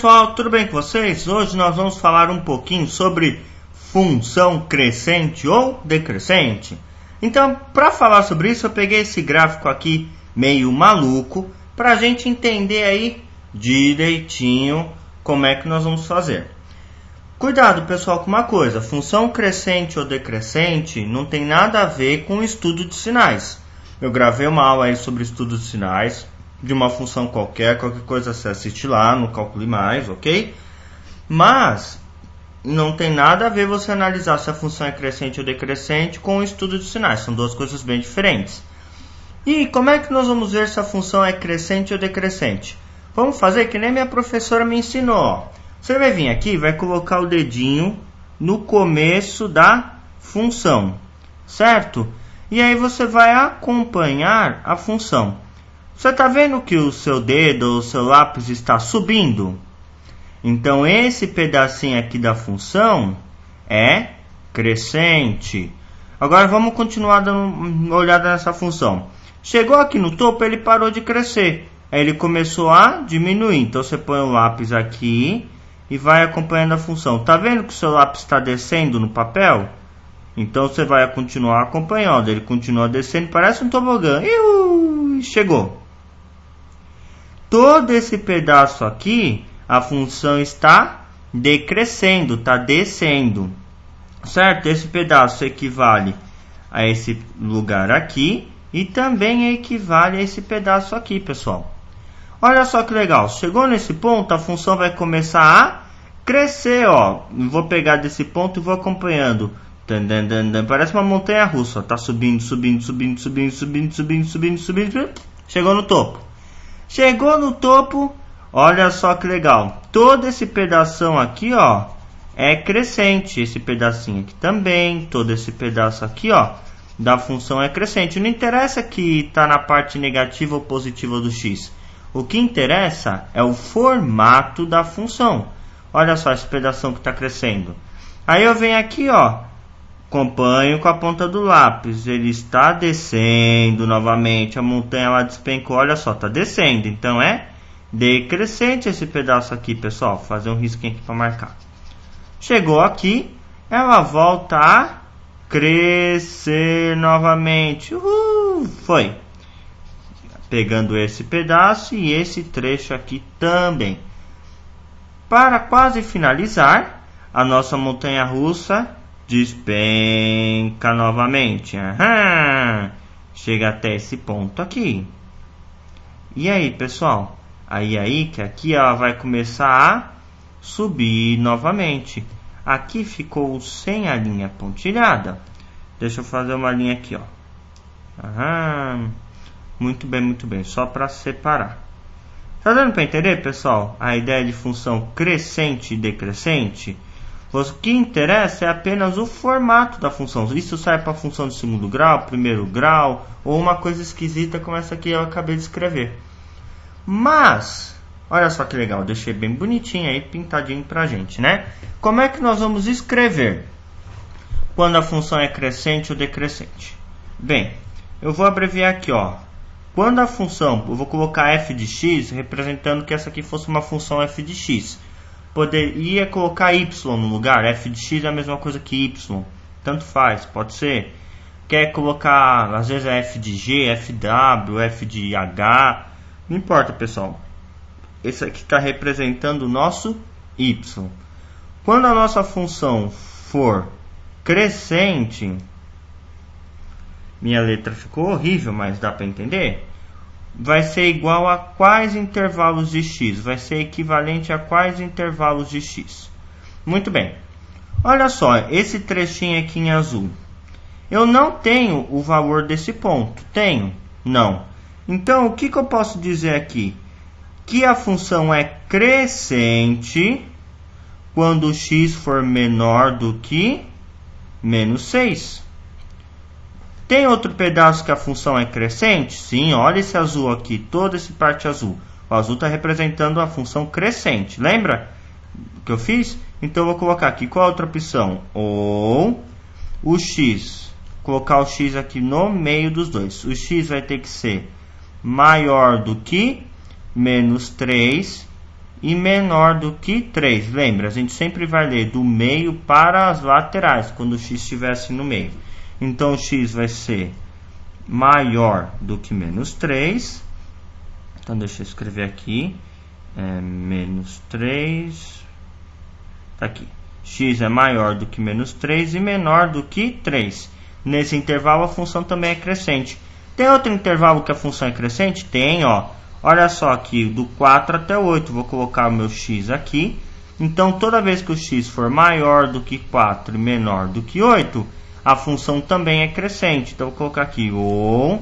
pessoal, tudo bem com vocês? Hoje nós vamos falar um pouquinho sobre função crescente ou decrescente. Então, para falar sobre isso, eu peguei esse gráfico aqui meio maluco para a gente entender aí direitinho como é que nós vamos fazer. Cuidado, pessoal, com uma coisa: função crescente ou decrescente não tem nada a ver com estudo de sinais. Eu gravei uma aula aí sobre estudo de sinais de uma função qualquer coisa você assiste lá no Calcule Mais, ok? Mas não tem nada a ver você analisar se a função é crescente ou decrescente com o estudo de sinais. São duas coisas bem diferentes. E como é que nós vamos ver se a função é crescente ou decrescente? Vamos fazer que nem minha professora me ensinou. Ó. Você vai vir aqui e vai colocar o dedinho no começo da função, certo? E aí você vai acompanhar a função. Você está vendo que o seu dedo ou o seu lápis está subindo? Então esse pedacinho aqui da função é crescente. Agora vamos continuar dando uma olhada nessa função. Chegou aqui no topo, ele parou de crescer. Aí ele começou a diminuir. Então você põe o lápis aqui e vai acompanhando a função. Está vendo que o seu lápis está descendo no papel? Então você vai continuar acompanhando. Ele continua descendo, parece um tobogã. Chegou. Todo esse pedaço aqui, a função está decrescendo, está descendo, certo? Esse pedaço equivale a esse lugar aqui e também equivale a esse pedaço aqui, pessoal. Olha só que legal, chegou nesse ponto, a função vai começar a crescer, ó. Vou pegar desse ponto e vou acompanhando. Parece uma montanha russa, tá subindo, subindo, subindo, subindo, subindo, subindo, subindo, subindo. Chegou no topo. Chegou no topo, olha só que legal. Todo esse pedação aqui, ó, é crescente. Esse pedacinho aqui também, todo esse pedaço aqui, ó, da função é crescente. Não interessa que está na parte negativa ou positiva do x. O que interessa é o formato da função. Olha só esse pedação que está crescendo. Aí eu venho aqui, ó, acompanho com a ponta do lápis, ele está descendo novamente, a montanha lá despencou, olha só, está descendo, então é decrescente esse pedaço aqui, pessoal. Vou fazer um risquinho aqui para marcar. Chegou aqui, ela volta a crescer novamente. Foi. Pegando esse pedaço e esse trecho aqui também. Para quase finalizar, a nossa montanha russa despenca novamente. Chega até esse ponto aqui. E aí, pessoal? Aí que aqui ela vai começar a subir novamente. Aqui ficou sem a linha pontilhada. Deixa eu fazer uma linha aqui, ó. Muito bem. Só para separar. Tá dando para entender, pessoal? A ideia de função crescente e decrescente? O que interessa é apenas o formato da função. Isso serve para a função de segundo grau, primeiro grau, ou uma coisa esquisita como essa aqui eu acabei de escrever. Mas, olha só que legal, deixei bem bonitinho aí, pintadinho pra gente, né? Como é que nós vamos escrever quando a função é crescente ou decrescente? Bem, eu vou abreviar aqui, ó. Quando a função, eu vou colocar f de x, representando que essa aqui fosse uma função f de x. Poderia colocar y no lugar, f de x é a mesma coisa que y, tanto faz, pode ser. Quer colocar, às vezes é f de g, fw, f de h, não importa, pessoal. Esse aqui está representando o nosso y. Quando a nossa função for crescente, minha letra ficou horrível, mas dá para entender. Vai ser igual a quais intervalos de x? Vai ser equivalente a quais intervalos de x? Muito bem. Olha só, esse trechinho aqui em azul. Eu não tenho o valor desse ponto. Tenho? Não. Então, o que eu posso dizer aqui? Que a função é crescente quando x for menor do que menos 6. Tem outro pedaço que a função é crescente? Sim, olha esse azul aqui, toda essa parte azul. O azul está representando a função crescente. Lembra que eu fiz? Então eu vou colocar aqui, qual a outra opção? Ou o x, colocar o x aqui no meio dos dois. O x vai ter que ser maior do que menos 3 e menor do que 3. Lembra, a gente sempre vai ler do meio para as laterais, quando o x estivesse no meio. Então, o x vai ser maior do que menos 3. Então, deixa eu escrever aqui. Menos 3. Tá aqui. X é maior do que menos 3 e menor do que 3. Nesse intervalo, a função também é crescente. Tem outro intervalo que a função é crescente? Tem, ó. Olha só aqui, do 4 até 8. Vou colocar o meu x aqui. Então, toda vez que o x for maior do que 4 e menor do que 8, a função também é crescente. Então, vou colocar aqui o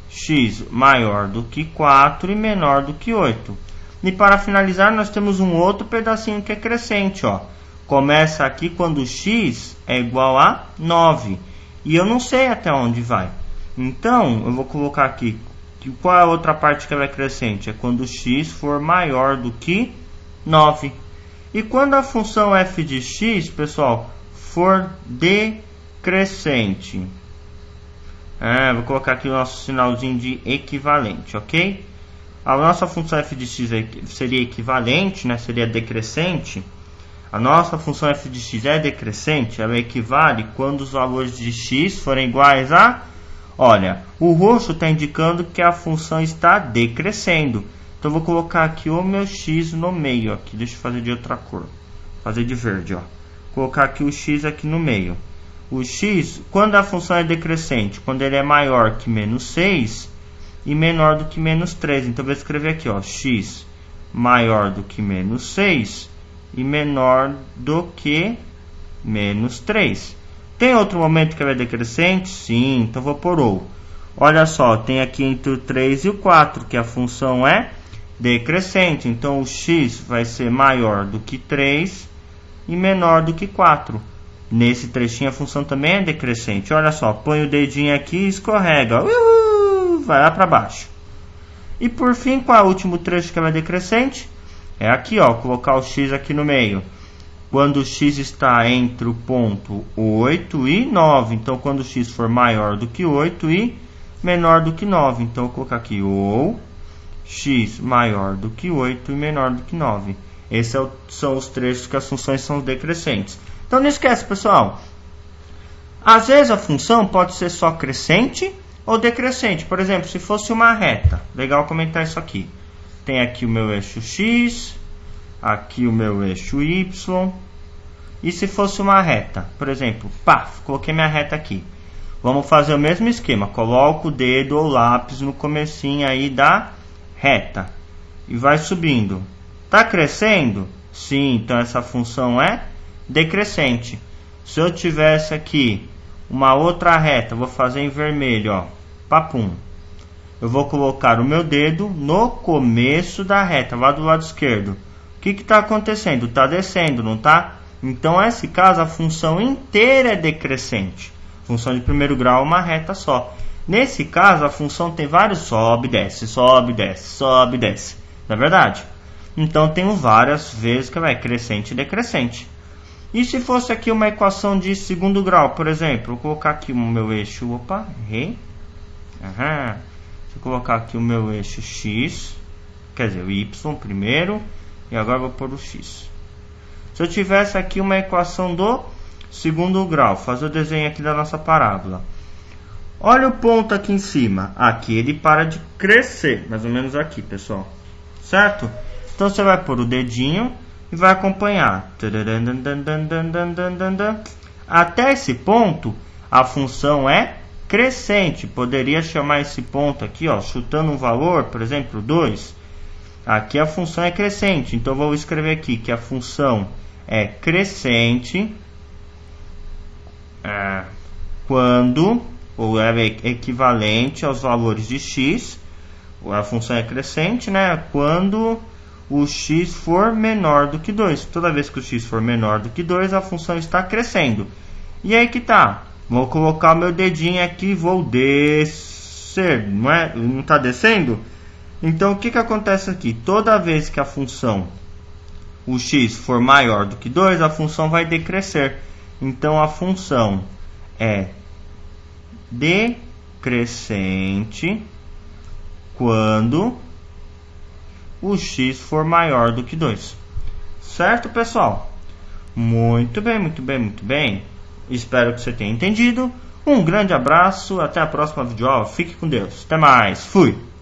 x maior do que 4 e menor do que 8. E para finalizar, nós temos um outro pedacinho que é crescente, ó. Começa aqui quando o x é igual a 9. E eu não sei até onde vai. Então, eu vou colocar aqui. Qual é a outra parte que ela é crescente? É quando o x for maior do que 9. E quando a função f de x, pessoal, for decrescente. Vou colocar aqui o nosso sinalzinho de equivalente, ok? A nossa função f de x seria equivalente, né? Seria decrescente. A nossa função f de x é decrescente, ela equivale quando os valores de x forem iguais a... Olha, o roxo está indicando que a função está decrescendo. Então, eu vou colocar aqui o meu x no meio. Aqui. Deixa eu fazer de outra cor. Vou fazer de verde. Ó. Colocar aqui o x aqui no meio. O x, quando a função é decrescente? Quando ele é maior que menos 6 e menor do que menos 3. Então, eu vou escrever aqui, ó, x maior do que menos 6 e menor do que menos 3. Tem outro momento que ela é decrescente? Sim, então vou pôr ou. Olha só, tem aqui entre o 3 e o 4, que a função é decrescente. Então, o x vai ser maior do que 3 e menor do que 4. Nesse trechinho, a função também é decrescente. Olha só, põe o dedinho aqui e escorrega. Vai lá para baixo. E por fim, qual é o último trecho que ela é decrescente? É aqui, ó, colocar o x aqui no meio. Quando o x está entre o ponto 8 e 9. Então, quando o x for maior do que 8 e menor do que 9. Então, eu vou colocar aqui ou x maior do que 8 e menor do que 9. Esses são os trechos que as funções são decrescentes. Então, não esquece, pessoal. Às vezes, a função pode ser só crescente ou decrescente. Por exemplo, se fosse uma reta. Legal comentar isso aqui. Tem aqui o meu eixo x, aqui o meu eixo y. E se fosse uma reta? Por exemplo, coloquei minha reta aqui. Vamos fazer o mesmo esquema. Coloco o dedo ou lápis no comecinho aí da reta. E vai subindo. Está crescendo? Sim, então essa função é decrescente. Se eu tivesse aqui uma outra reta, vou fazer em vermelho, ó. Papum. Eu vou colocar o meu dedo no começo da reta, lá do lado esquerdo. O que está acontecendo? Está descendo, não está? Então, nesse caso, a função inteira é decrescente. Função de primeiro grau é uma reta só. Nesse caso, a função tem vários sobe, desce, sobe, desce, sobe, desce. Não é verdade? Então, tenho várias vezes que vai crescente e decrescente. E se fosse aqui uma equação de segundo grau, por exemplo, vou colocar aqui o meu eixo, Vou colocar aqui o meu eixo x, quer dizer, o y primeiro, e agora vou pôr o x. Se eu tivesse aqui uma equação do segundo grau, fazer o desenho aqui da nossa parábola. Olha o ponto aqui em cima. Aqui ele para de crescer, mais ou menos aqui, pessoal. Certo? Então você vai pôr o dedinho e vai acompanhar. Até esse ponto, a função é crescente. Poderia chamar esse ponto aqui, ó, chutando um valor, por exemplo, 2. Aqui a função é crescente. Então, vou escrever aqui que a função é crescente quando, ou é equivalente aos valores de x. A função é crescente, né? Quando o x for menor do que 2. Toda vez que o x for menor do que 2, a função está crescendo. E aí que tá. Vou colocar o meu dedinho aqui e vou descer. Não está descendo? Então, o que acontece aqui? Toda vez que a função, o x, for maior do que 2, a função vai decrescer. Então, a função é decrescente quando o x for maior do que 2. Certo, pessoal? Muito bem, muito bem, muito bem. Espero que você tenha entendido. Um grande abraço, até a próxima videoaula. Fique com Deus. Até mais. Fui!